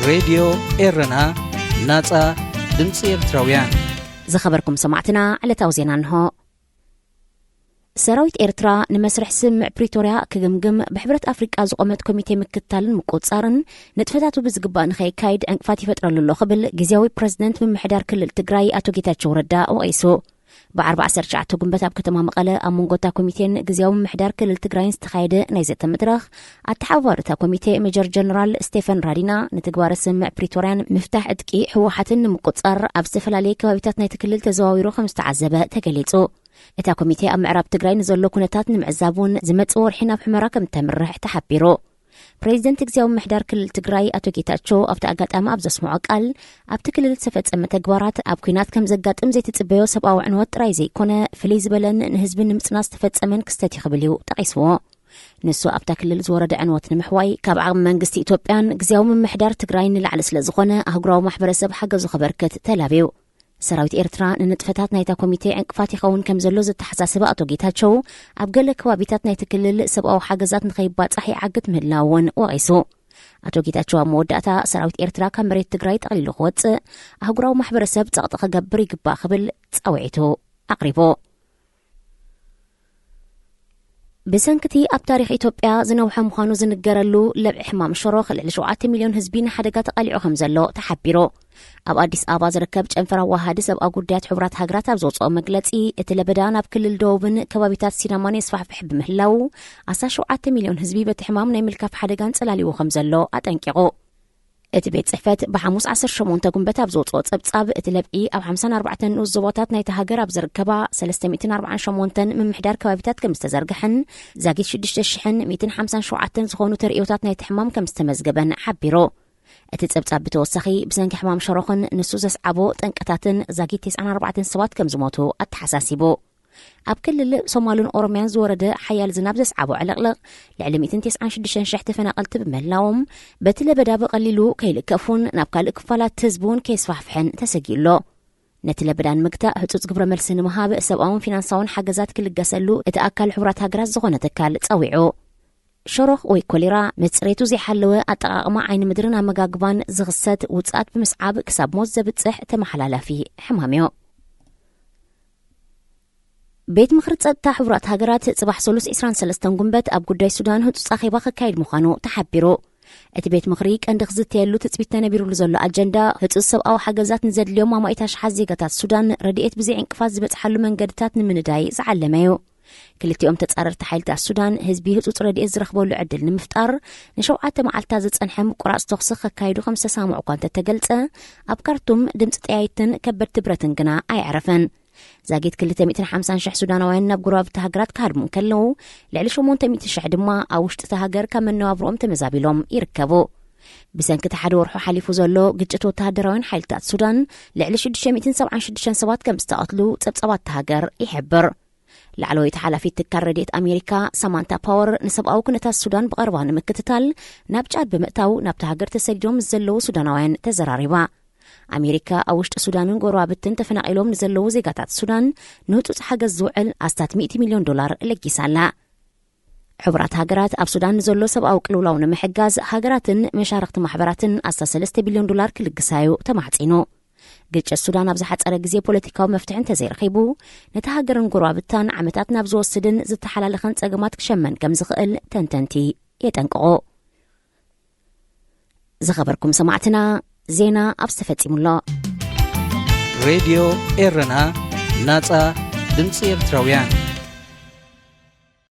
راديو إيرنا ناصع دمص إرتراويان زخبركم سمعتنا على توزينا نهو سراويت إرترا نمسرح سمع بريتوريا كجمجم بحبرة أفريقيا زقمت كوميتي مكتالن مقوصارن نتفتاتو بزقبا نخي كايد انقفاتي فترة للو قبل جزياوي بريزيدنت من محدار كل التجراي أتو جيتاتشو ردا وأيسو بعربع سرجعتو جنبتا بكتما مقالة أمونغوتا كوميتين جزياوي من محدار كل التجراي استخايدة نيزة مدرخ التحوارتا كوميتي ميجر جنرال ستيفن رادينا نتجوار سمع بريتوريان مفتاح ادكي حوحتن مقوصار أبسفل عليك وبيتاتنا يتكلل تزواويرو 5 عزبة تكليتو اتا كوميتي ام معراب تجراي نزلو كونتات نمعزابون زمتصور حنا بحمرا كم تمرح تحبيرو بريزيدنت جزاو محدار كل تجراي اتو جيتاتشو افتا اغاطام ابز سمعو قال اب تكلل تفصم تግባራት اب ኩናት ከም ዘጋጥም ዘይተጽበዮ ሰብአዊ ዕንወት ጥራይ ዘይኮነ ፍልይ ዝበለን ንህዝብን ንምጽናስ ተፈጸመን ክስተት ይኽብል እዩ ጠቂስዎ ንሱ ኣብታ ክልል ዝወረደ ዕንወት ንምሕዋይ ካብ ዓቅሚ መንግስቲ ኢትዮጵያን ግዝያዊ ምምሕዳር ትግራይ ንላዕሊ ስለ ዝኾነ ኣህጉራዊ ማሕበረሰብ ሓገዙ ክበርክት ተላብዩ سراويت إرترا نتفتات نايتا كوميتي انقفات يخون كم زلو زتحساسبة أتو جيتاتشو أبقل كوابيتات نايتا كلل سبقو حاجزات نخيبات صحي عقد مهلاون وغيسو أتو جيتاتشو موداتا سراويت إرترا كامريت تقراي تقليلو خوات أهقراو محبر السب تغطخ قبري قبا خبل تساوعيتو أقريبو بسنكتي اب تاريخ إثيوبيا زنوحه مخانو زنجرلو لبع حمام شروخ ل7 مليون حزبين حدقات قليعهم زلو تحبيرو اب اديس ابا زركب ጨንፈራ ዋሃድስ اب ጉዳያት ሕብራት ሃገራት ኣብ ዘውፅኦ መግለጺ እቲ ለበዳን ኣብ ክልል ደቡብን ከባቢታት ሲዳማን ይስፋሕፍሕ ብምህላው 17 ሚልዮን ህዝቢ በቲ ሕማም ናይ ምልካፍ ሓደጋን ጽላሊዎ ከም ዘሎ ኣጠንቂቑ እቲ ቤት ጽሕፈት ብሐሙስ 18 ጉንበት ኣብ ዘውፅኦ ጸብጻብ እቲ ለብዒ ኣብ 54 ንኡስ ዞቦታት ናይቲ ሃገር ኣብ ዝርከባ 348 ምምሕዳር ከባቢታት ከም ዝተዘርግሕን ዛጊት 6157 ዝኾኑ ተርእዮታት ናይቲ ሕማም ከም ዝተመዝገበን ሓቢሩ እቲ ጸብጻብ ብተወሳኺ ብሰንኪ ሕማም ሸሮኽን ንሱ ዘስዓቦ ጠንቀታትን ዛጊት 94 ሰባት ከም ዝሞቱ ኣተሓሳሲቡ ኣብ ክልል ሶማልን ኦሮሚያን ዝወረደ ሓያል ዝናብ ዘስዓቦ ዕለቕለቕ ልዕሊ 196,000 ተፈናቐልቲ ብምህላዎም በቲ ለበዳ ብቐሊሉ ከይልከፉን ናብ ካልእ ክፋላት ህዝቡን ከይስፋሕፍሕን ተሰጊሎ ነቲ ለበዳን ምግታእ ህጹጽ ግብረ መልሲ ንምሃብ ሰብኣውን ፊናንሳውን ሓገዛት ክልገሰሉ እቲ ኣካል ሕብራት ሃገራት ዝኾነ ትካል ጸዊዑ شروخ ወይ ኮሌራ መጽሬቱ ዘይሓለወ ኣጠቃቅማ ዓይኒ ምድርን ኣመጋግባን ዝኽሰት ውጻት ብምስዓብ ክሳብ ሞት ዘብጽሕ ተመሓላላፊ ሕማምዮ ቤት ምክሪ ጸጥታ ሕብራት ሃገራት ጽባሕ 23 ጉንበት ኣብ ጉዳይ ሱዳን ህጹጽ ኣኼባ ክካየድ ምዃኑ ተሓቢሩ እቲ ቤት ምክሪ ቀንዲ ክዝተየሉ ትጽቢት ተነቢሩሉ ዘሎ ኣጀንዳ ህጹጽ ሰብኣዊ ሓገዛት ንዘድልዮም ኣማኢታ ሽሓት ዜጋታት ሱዳን ረድኤት ብዘይ ዕንቅፋት ዝበጽሓሉ መንገድታት ንምንዳይ ዝዓለመዩ ክልቲኦም ተጻረርቲ ሓይልታት ሱዳን ህዝቢ ህጹጽ ረድኤት ዝረኽበሉ ዕድል ንምፍጣር ንሸውዓተ መዓልታት ዝጸንሐ ምቁራጽ ተኽሲ ከካይዱ ከም ዝተሳምዑ እኳ እንተተገልጸ ኣብ ካርቱም ድምፂ ጠያይትን ከበድቲ ብረትን ግና ኣይዕረፈን ዛጊት 250,000 ሱዳናውያን ናብ ጉራብቲ ሃገራት ክሃድሙ ከለዉ ልዕሊ 800,000 ድማ ኣብ ውሽጢ እቲ ሃገር ካብ መነባብሮኦም ተመዛቢሎም ይርከቡ ብሰንኪ ሓደ ወርሑ ሓሊፉ ዘሎ ግጭት ወተሃደራውን ሓይልታት ሱዳን ልዕሊ 676 ሰባት ከም ዝተቐትሉ ጸብጻባት ሃገር ይሕብር لعلويت حلفيت تكار رديت أمريكا سامانتا باور نسبقاو كنتاس السودان بغربان مكتتال نابجاد بمقتاو نابتهاجر تسجدوم زلو سودانوين تزراريبا أمريكا أوشت السودان قرابتن تفناقلوم نزلو زيغاتات السودان نوتوس حاجة الزوعل أستات 100 مليون دولار لكيسالا حبرات هاجرات أب سودان نزلو سبقاو كلولاون محجاز هاجراتن مشاركة محبراتن أستا 3 بليون دولار كلقسايو تمحتينو ግጭት ሱዳን ኣብ ዝሓጸረ ግዜ ፖለቲካዊ መፍትሕን ተዘይረኺቡ ነቲ ሃገርን ጎረቤታን ዓመታት ናብ ዝወስድን ዝተሓላለኸን ጸገማት ክሸመን ከም ዝኽእል ተንተንቲ የጠንቅቑ ዝኸበርኩም ሰማዕትና ዜና ኣብ ዝተፈጺሙሎ ሬድዮ ኤረና ናጻ ድምፂ ኤርትራውያን